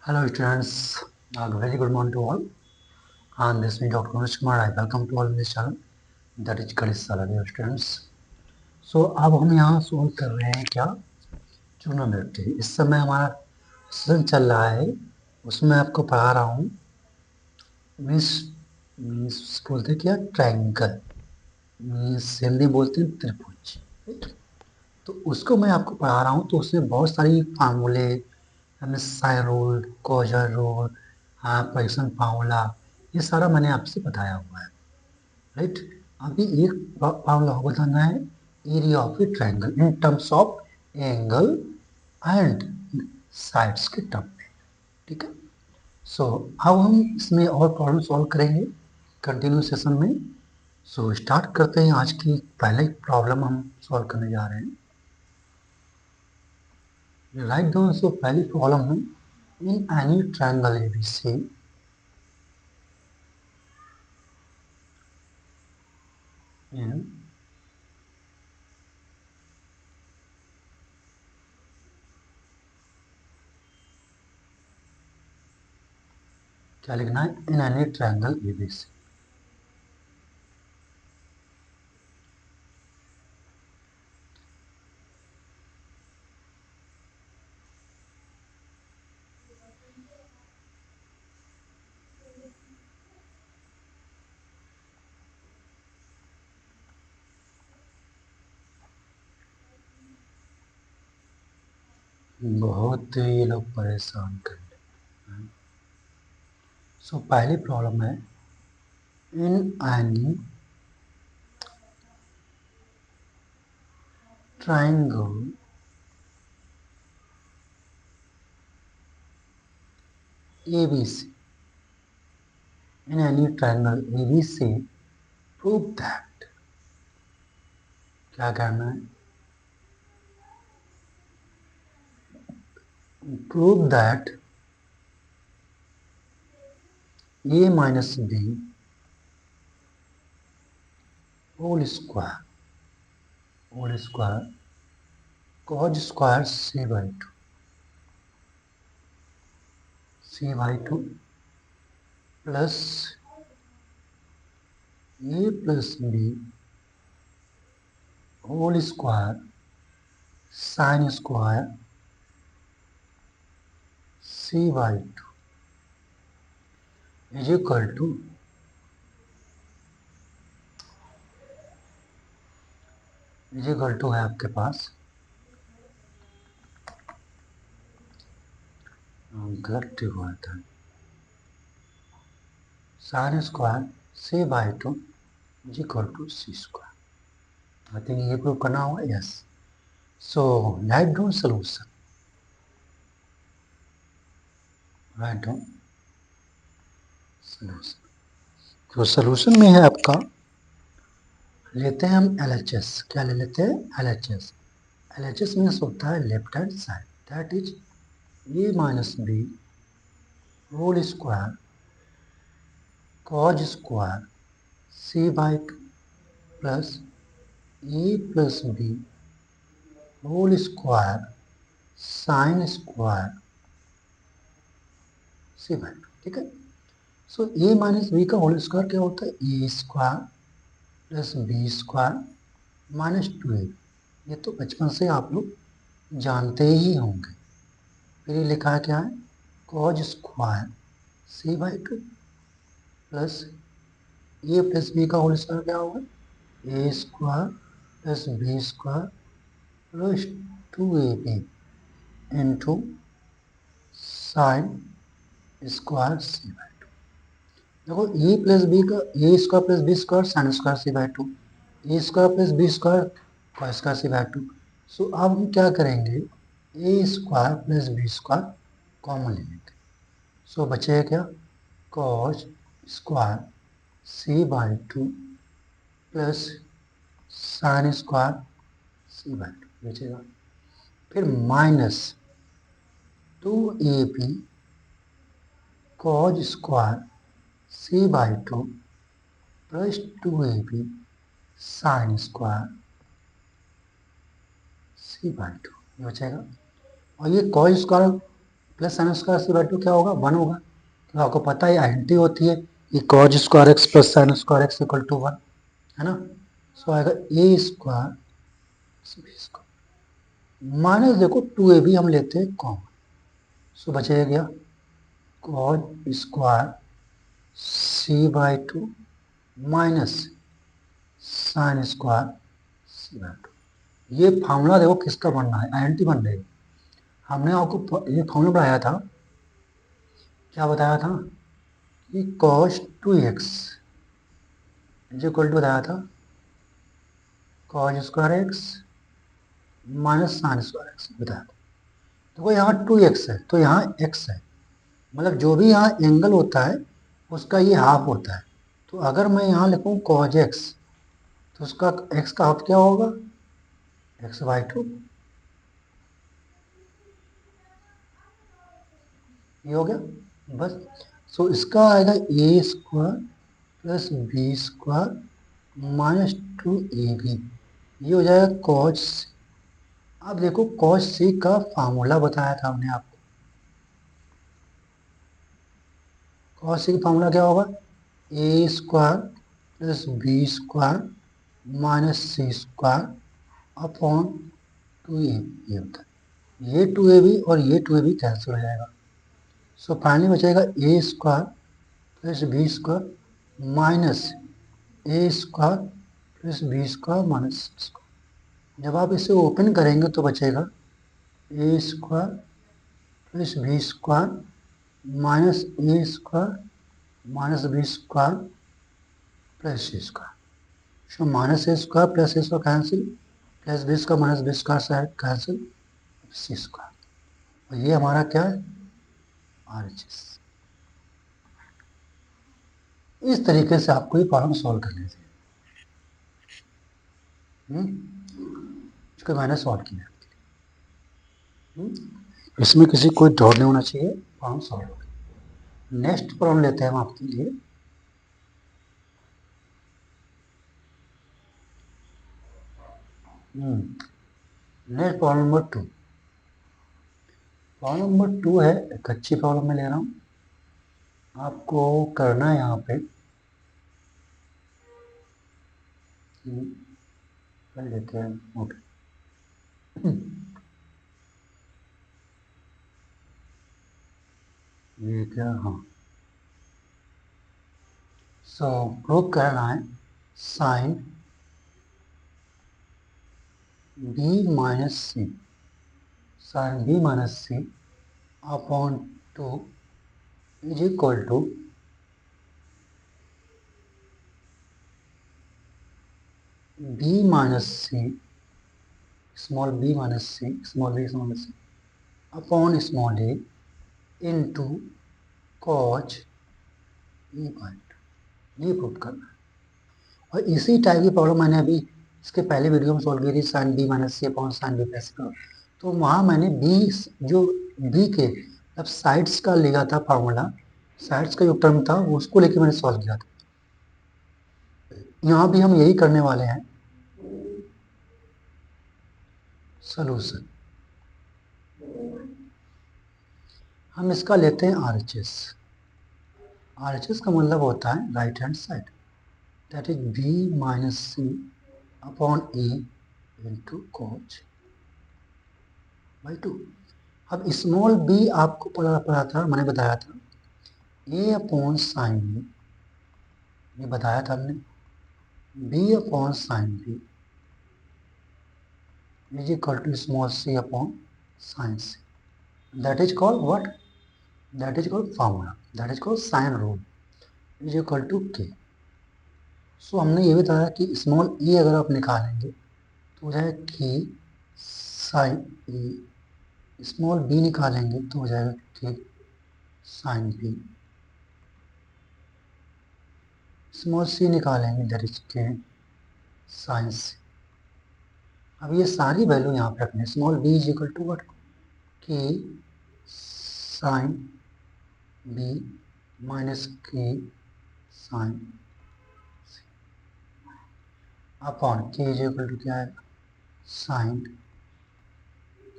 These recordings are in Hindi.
Hello students, very good morning to all. And this is Dr. Anush Kumar. I welcome to all in this channel. That is Galit Sala, dear students. So अब हम यहाँ सोल्व कर रहे हैं क्या, ट्रिग्नोमेट्री। इस समय हमारा सेशन चल रहा है, उसमें आपको पढ़ा रहा हूँ मीन्स मीन्स बोलते हैं क्या, ट्रायंगल। मीन्स हिंदी बोलते हैं त्रिभुज, राइट। तो उसको मैं आपको पढ़ा रहा हूँ, तो उसमें बहुत सारी फार्मूले, हमें साइन रूल, कॉजर रूल, हाँ पॉइसन फार्मूला, ये सारा मैंने आपसे बताया हुआ है, राइट। अभी एक फार्मूला बताना है, area of A triangle in terms of angle and sides के टर्म में, ठीक है। सो अब हम इसमें और प्रॉब्लम सॉल्व करेंगे कंटिन्यू सेशन में। सो स्टार्ट करते हैं। आज की पहले प्रॉब्लम हम सॉल्व करने जा रहे हैं। Write down. सो पहली प्रॉब्लम है, इन एनी ट्रायंगल एबीसी इन क्या लिखना है, इन एनी ट्रायंगल एबीसी। बहुत ये लोग परेशान कर रहे हैं। सो पहली प्रॉब्लम है, in any triangle ABC, in any triangle ABC prove that. क्या करना है, prove that a minus b whole square cos square c/2 plus a plus b whole square sine square c/2 is equal to, है आपके पास, गलत हुआ था, sine square c/2 is equal to c²। I think ये प्रूव करना होगा, yes. So write down solution, write down solution. तो सोल्यूशन में है आपका, लेते हैं हम LHS। क्या ले लेते हैं, LHS। LHS मीन्स होता है left hand side, that is a minus b whole square cos square c/2 plus a plus b whole square sine square c/2, ठीक है। सो ए माइनस बी का होल स्क्वायर क्या होता है, a square plus b square minus 2a। ये तो बचपन से आप लोग जानते ही होंगे। फिर ये लिखा है क्या है, cos square c/2 plus a plus b का होल स्क्वायर क्या होगा, a square plus b square plus 2ab into sine square c/2। देखो ए प्लस बी का, a square plus b square sine square c/2, a square plus b square cos square c/2। So अब हम क्या करेंगे, a square plus b square common ले लेंगे। सो बचेगा क्या, cos square c/2 plus sine square c/2 बचेगा। फिर minus 2ab cos square c/2 plus 2ab sine square c/2 ये बचेगा। और ये cos square plus sine square C by two क्या होगा, 1 होगा। तो आपको पता है आइडेंटिटी होती है कि cos square X plus sine square X equal to 1, है ना। सो आएगा ए स्क्वायर बी स्क्वायर माइनस, देखो 2 ए भी हम लेते हैं कॉमन, सो बचेगा क्या, cos square C by two minus sine square C by two. ये फार्मूला देखो किसका बनना है, आइडेंटिटी बन रही है। हमने आपको ये फॉर्मूला बनाया था, क्या बताया था कि cos 2x is equal to बताया था cos square x minus sine square x बताया था। तो यहाँ 2x है तो यहाँ x है, मतलब जो भी यहाँ एंगल होता है उसका ये हाफ होता है। तो अगर मैं यहाँ लिखूँ cos x तो उसका x का हाफ क्या होगा, x बाई टू, ये हो गया बस। सो इसका आएगा ए square plus b square minus 2ab, ये हो जाएगा cos। अब देखो cos c का फार्मूला बताया था हमने आपको, cos c का फार्मूला क्या होगा, a square plus b square minus c square upon 2a, ये होता है। ये 2ab और ये 2ab कैंसिल हो जाएगा। सो फाइनली बचेगा a square plus b square minus a square plus b square minus c square. जब आप इसे ओपन करेंगे तो बचेगा a square plus b square minus a square minus b square plus c square. So minus a square plus a square cancel, plus b square minus b square से कैंसिल, सी स्क्वायर। और ये हमारा क्या है, RHS। इस तरीके से आपको ये प्रॉब्लम सॉल्व करनी चाहिए। इसको मैंने सॉल्व किया। इसमें किसी कोई डाउट नहीं होना चाहिए, प्रॉब्लम सॉल्व हो गई। नेक्स्ट प्रॉब्लम लेते हैं हम आपके लिए। Next problem number 2। Problem number 2 है, एक अच्छी प्रॉब्लम मैं ले रहा हूँ। आपको करना है यहाँ पे, कर लेते हैं, ओके। ये क्या, हाँ, सो प्रूव करना है sine B minus C, sine B minus C upon 2 is equal to B minus C, small B minus C, small B minus C upon small A into cos E by two, ये प्रूव करना है। और इसी टाइप की प्रॉब्लम मैंने अभी इसके पहले वीडियो में सॉल्व की थी, sine B minus C upon sine B plus का। तो वहाँ मैंने बी, जो बी के मतलब साइड्स का लिया था फार्मूला, साइड्स का जो टर्म था उसको लेके मैंने सॉल्व किया था। यहाँ भी हम यही करने वाले हैं। सोल्यूशन हम इसका लेते हैं RHS। RHS का मतलब होता है right hand side, that is B minus C upon A into cos by 2। अब स्मॉल बी आपको पढ़ा था, मैंने बताया था ए अपॉन साइन बी, ये बताया था हमने, B upon sine B is equal to small C upon sine C, that is called what, that is called formula, that is called sine rule is equal to K. So हमने ये बताया कि स्मॉल ए अगर आप निकालेंगे तो हो जाएगा के साइन ए, स्मॉल बी निकालेंगे तो हो जाएगा के साइन बी, स्मॉल सी निकालेंगे that is k sine c. अब ये सारी वैल्यू यहाँ पे रखनी है, small B is equal to what, k sine B minus k sine upon k is equal to क्या है, साइन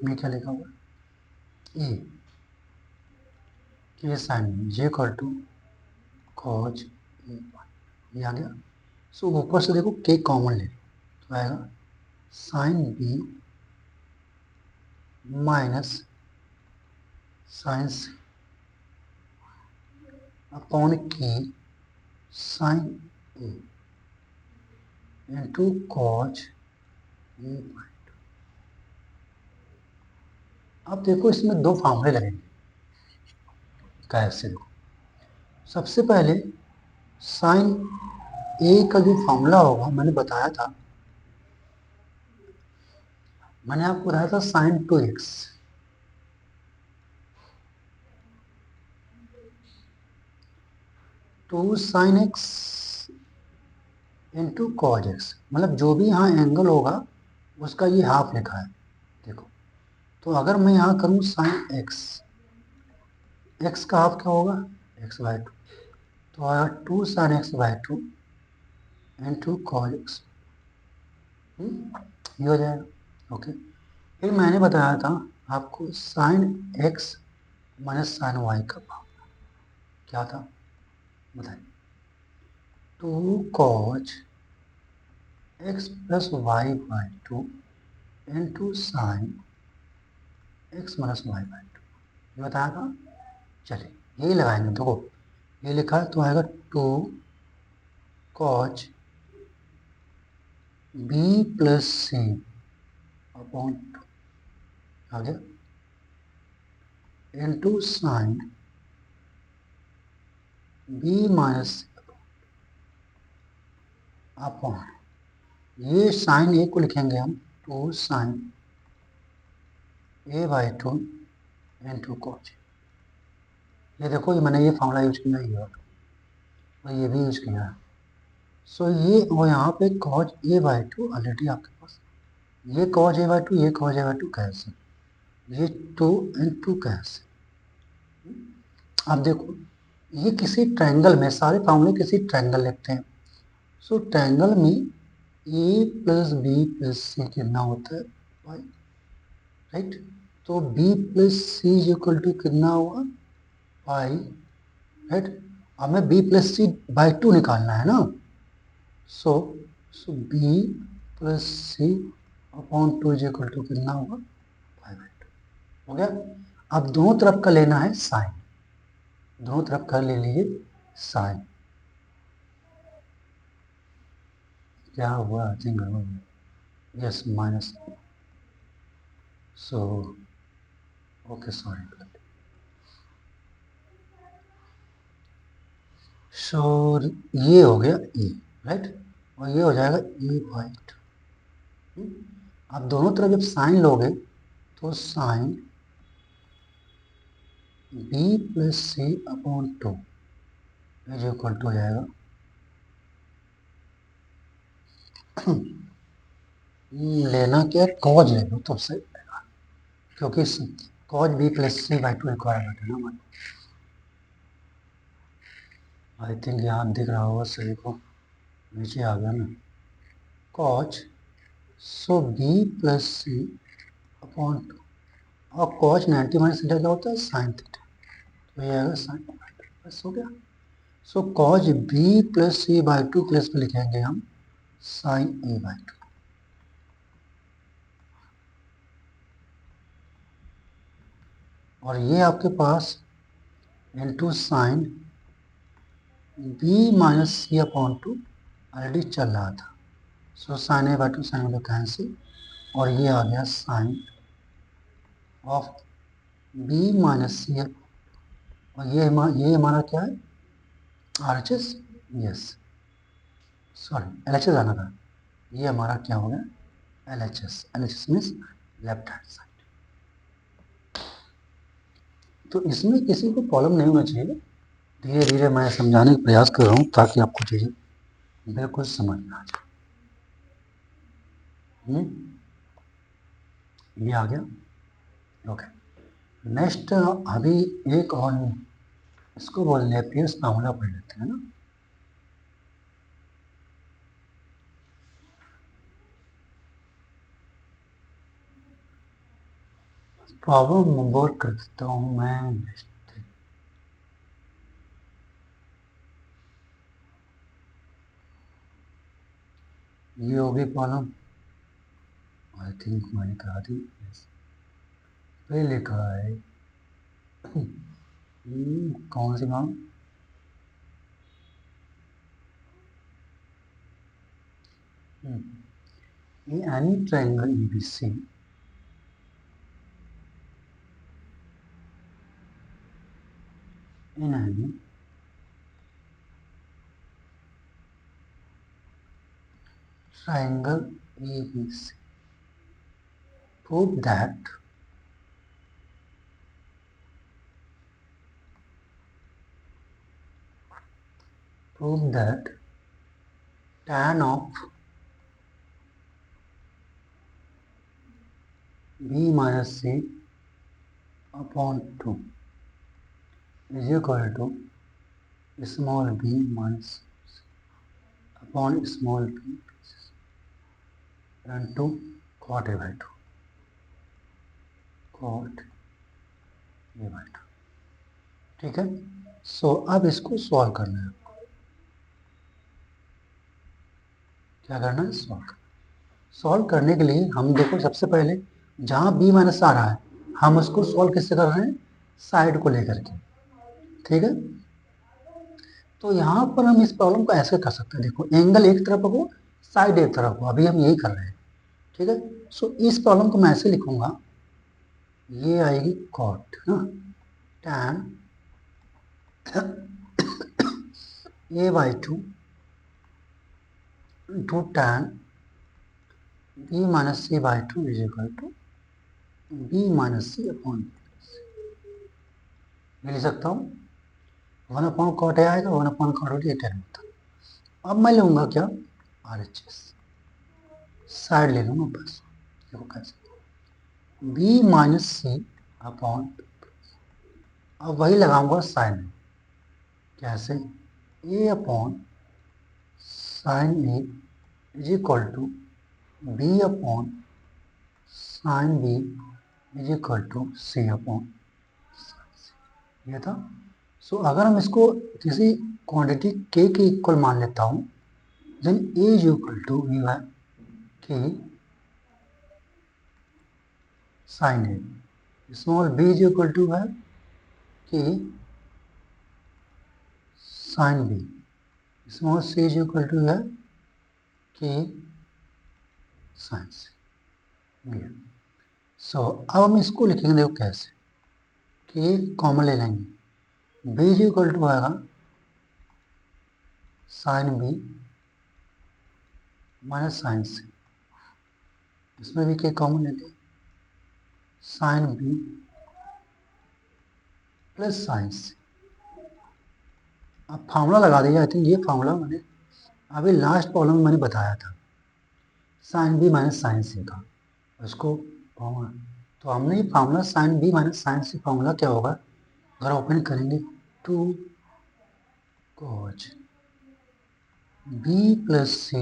में क्या लिखा हुआ a k sine j equal to cos a, ये आ गया। सो ऊपर से देखो के कॉमन ले लो तो आएगा साइन बी माइनस साइन सी अपॉन के साइन ए इंटू कॉज ए। अब देखो इसमें दो फार्मूले लगेंगे। कैसे? देखो सबसे पहले साइन ए का जो फार्मूला होगा मैंने बताया था, मैंने आपको बताया था sine 2x, two sine X into cos X, मतलब जो भी यहाँ एंगल होगा उसका ये हाफ लिखा है। देखो तो अगर मैं यहाँ करूँ साइन एक्स, एक्स का हाफ क्या होगा एक्स बाय टू, तो आया two sine X by two into cos X, ये हो जाएगा। ओके, फिर मैंने बताया था आपको sine X minus sine Y का फार्मूला क्या था, बताइए। Two cos X plus Y by two into sine X minus Y by two, ये बताया था। चलिए यही लगाएंगे। देखो ये लिखा है तो आएगा टू कॉज बी प्लस सी अपॉन टू, आ गया, into sine B minus upon, ये साइन ए को लिखेंगे हम two sine A by two into cos. ये देखो ये मैंने ये फॉर्मूला यूज किया, ये और ये भी यूज किया है। सो ये और यहाँ पे cause A by to already आपके पास, ये कॉज ए बाई टू, ये कॉज ए बाई टू कैसे, ये टू इंटू कैसे। अब देखो ये किसी ट्रायंगल में, सारे फॉर्मूले किसी ट्रायंगल लिखते हैं। सो ट्रायंगल में a plus B plus c कितना होता है वाई, राइट। तो b plus C is equal to कितना हुआ पाई, राइट। अब हमें b plus C by two निकालना है ना, so b plus C upon two is equal to कितना होगा पाई बाई टू, हो गया। अब दोनों तरफ का लेना है साइन, दोनों तरफ का ले लीजिए साइन, क्या हुआ I think yes minus, so okay sorry, so ये हो गया ए, राइट, और ये हो जाएगा ए बाई टू। अब दोनों तरफ जब साइन लोगे तो sine B plus C upon two is equal to हो जाएगा लेना क्या कॉज ले लो तब सही रहेगा, क्योंकि cos B plus C by two requirement है ना हमारी। आई थिंक यहाँ दिख रहा होगा सभी को, नीचे आ गया ना cause, so b plus C upon to, और कॉज 90 माइनस थीटा क्या होता है साइन थीटा, तो ये आएगा साइन बाई टू, बस हो गया। So cos B plus C by two plus में लिखेंगे हम साइन ए बाई टू, और ये आपके पास into sine B minus C upon two already चल रहा था, so sine A by two sine में कैंसिल, और ये आ गया साइन ऑफ बी माइनस सी, और ये हमारा क्या है R H S, yes sorry L H S आना था, ये हमारा क्या हो गया L H S, L H S means left hand side. तो इसमें किसी को प्रॉब्लम नहीं होना चाहिए, धीरे धीरे मैं समझाने का प्रयास कर रहा हूँ ताकि आपको चीज़ें बिल्कुल समझ में आ जाए। ये आ गया। ओके, नेक्स्ट अभी एक और इसको बोल लेपियस फार्मूला पढ़ लेते हैं ना। प्रॉब्लम नंबर कर देता हूँ मैं नेक्स्ट, ये होगी प्रॉब्लम, आई थिंक मैंने कहा थी पे लिखा है कौन सी problem, any triangle ABC in any triangle ABC, prove that tan of B minus C upon 2 is equal to small b minus c upon small b into cot a by 2, cot a by 2। ठीक है, सो अब इसको सॉल्व करना है, क्या करना है, सॉल्व करने के लिए हम देखो सबसे पहले जहाँ b माइनस आ रहा है हम उसको सॉल्व किससे कर रहे हैं, साइड को लेकर के। ठीक है, तो यहाँ पर हम इस प्रॉब्लम को ऐसे कर सकते हैं, देखो एंगल एक तरफ हो साइड एक तरफ हो, अभी हम यही कर रहे हैं। ठीक है, सो इस प्रॉब्लम को मैं ऐसे लिखूंगा, ये आएगी cot tan A by 2 into tan B minus C by 2 is equal to B minus C upon लिख सकता हूँ, 1 अपॉन कॉट ए आएगा, 1 अपॉन कॉट ए टैन होता। अब मैं लूंगा क्या, आर एच एस, साइड ले लूंगा बस, देखो कैसे, बी माइनस सी अपॉन, अब वही लगाऊंगा साइन, कैसे, a upon sine a is equal to b upon sine B is equal to c upon, ये था। सो अगर हम इसको किसी क्वांटिटी के इक्वल मान लेता हूँ, then A is equal to V है K sine A, small B is equal to है K sine B, small C is equal to है के साइन सी। सो अब हम इसको लिखेंगे, देखो कैसे, के कॉमन ले लेंगे, बी इज इक्वल टू आएगा साइन बी माइनस साइन सी, इसमें भी के कॉमन लेते हैं, sine B plus sine c. अब फार्मूला लगा दीजिए, आई थिंक ये फार्मूला मैंने अभी लास्ट प्रॉब्लम में मैंने बताया था, sine B minus sine c का, उसको फार्मूला, तो हमने ये formula sine B minus sine c formula क्या होगा, अगर ओपन करेंगे, two cos b plus c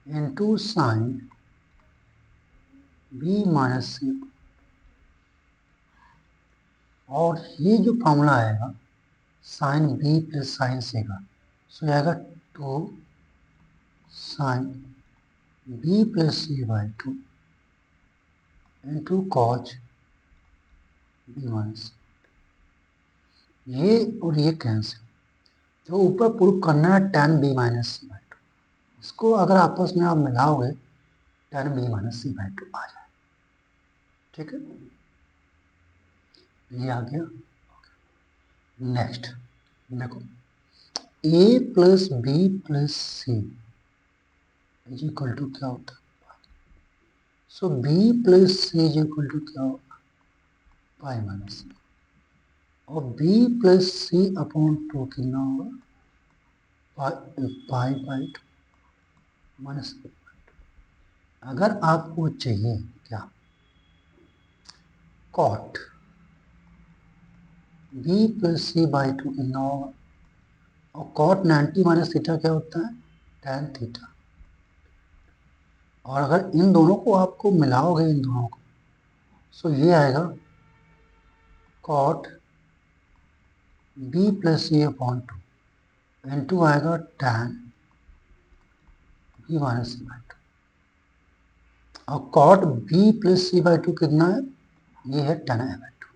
into sine B minus सी, और ये जो फार्मूला आएगा sine B plus sine c का, सो आएगा two sine B plus C by 2 into cos b minus, ये और ये कैंसिल, जो ऊपर प्रूफ करना है tan B minus C by 2, इसको अगर आपस में आप मिलाओगे tan B minus C by 2 आ जाए। ठीक है, ये आ गया। नेक्स्ट देखो, a plus B plus C is equal to क्या होता है, सो b plus C is equal to क्या होगा, पाई माइनस सी, और b प्लस सी अपॉन 2 कितना होगा, पाई बाई 2 माइनस। अगर आपको चाहिए क्या, cot b plus C by 2 कितना होगा, और कॉट 90 माइनस थीटा क्या होता है, tan थीटा, और अगर इन दोनों को आपको मिलाओगे, इन दोनों को, सो ये आएगा कॉट बी प्लस सी अपॉन 2 इनटू आएगा tan b minus c by two, और cot b plus c by two कितना है, ये है tan a बाई टू।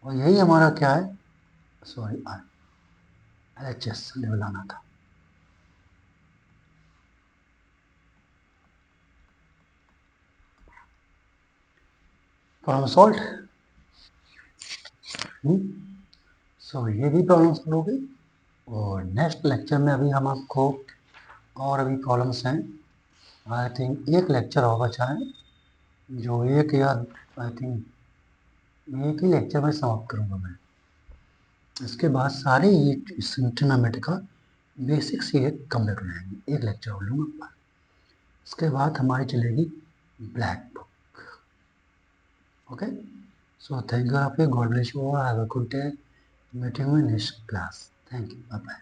और यही हमारा क्या है, सॉरी LHS लेवल आना था। Problem solve. सो ये भी प्रॉब्लम सॉल्व हो गई। और नेक्स्ट लेक्चर में अभी हम आपको और अभी प्रॉब्लम्स हैं, आई थिंक एक लेक्चर और बचा है, जो एक या आई थिंक एक ही लेक्चर में समाप्त करूँगा मैं। इसके बाद सारे ये ट्रिग्नोमेट्री का बेसिक्स ये कम्प्लीट हो जाएंगे, एक लेक्चर और लूँगा। इसके बाद हमारी चलेगी black book. Okay, so thank you आपके, God bless you, have a good day, meeting में next class, thank you, bye bye.